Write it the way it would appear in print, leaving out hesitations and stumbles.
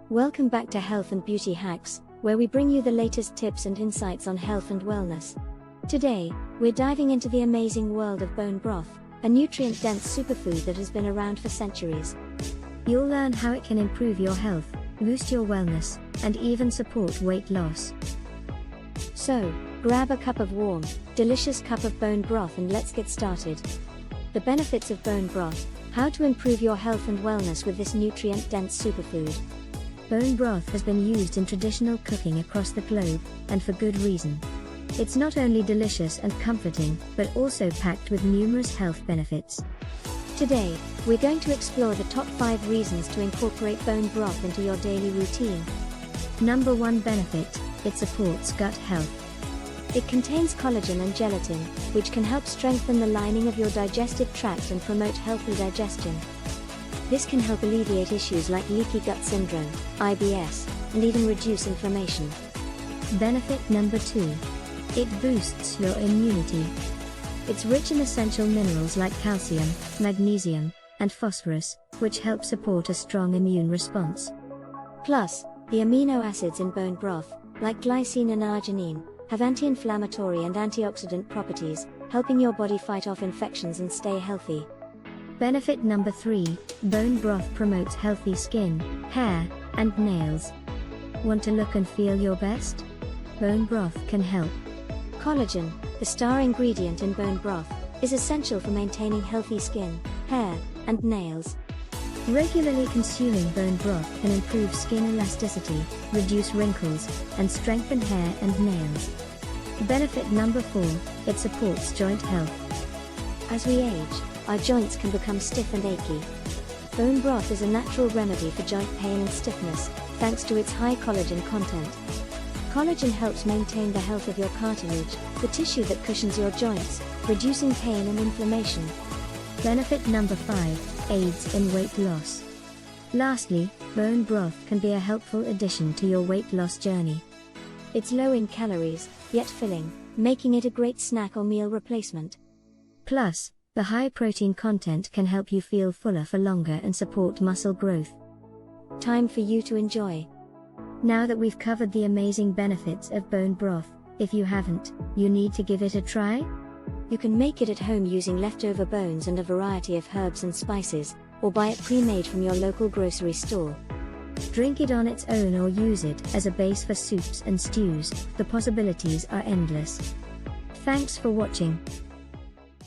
Welcome back to Health and Beauty Hacks, where we bring you the latest tips and insights on health and wellness. Today, we're diving into the amazing world of bone broth, a nutrient-dense superfood that has been around for centuries. You'll learn how it can improve your health, boost your wellness, and even support weight loss. So, grab a cup of warm, delicious cup of bone broth and let's get started. The benefits of bone broth: how to improve your health and wellness with this nutrient-dense superfood. Bone broth has been used in traditional cooking across the globe, and for good reason. It's not only delicious and comforting, but also packed with numerous health benefits. Today, we're going to explore the top 5 reasons to incorporate bone broth into your daily routine. Number 1 benefit: it supports gut health. It contains collagen and gelatin, which can help strengthen the lining of your digestive tract and promote healthy digestion. This can help alleviate issues like leaky gut syndrome, IBS, and even reduce inflammation. Benefit number 2. It boosts your immunity. It's rich in essential minerals like calcium, magnesium, and phosphorus, which help support a strong immune response. Plus, the amino acids in bone broth, like glycine and arginine, have anti-inflammatory and antioxidant properties, helping your body fight off infections and stay healthy. Benefit number 3. Bone broth promotes healthy skin, hair, and nails. Want to look and feel your best? Bone broth can help. Collagen, the star ingredient in bone broth, is essential for maintaining healthy skin, hair, and nails. Regularly consuming bone broth can improve skin elasticity, reduce wrinkles, and strengthen hair and nails. Benefit number 4. It supports joint health. As we age, our joints can become stiff and achy. Bone broth is a natural remedy for joint pain and stiffness, thanks to its high collagen content. Collagen helps maintain the health of your cartilage, the tissue that cushions your joints, reducing pain and inflammation. Benefit number 5. Aids in weight loss. Lastly, bone broth can be a helpful addition to your weight loss journey. It's low in calories, yet filling, making it a great snack or meal replacement. Plus, the high protein content can help you feel fuller for longer and support muscle growth. Time for you to enjoy. Now that we've covered the amazing benefits of bone broth, if you haven't, you need to give it a try. You can make it at home using leftover bones and a variety of herbs and spices, or buy it pre-made from your local grocery store. Drink it on its own or use it as a base for soups and stews. The possibilities are endless. Thanks for watching.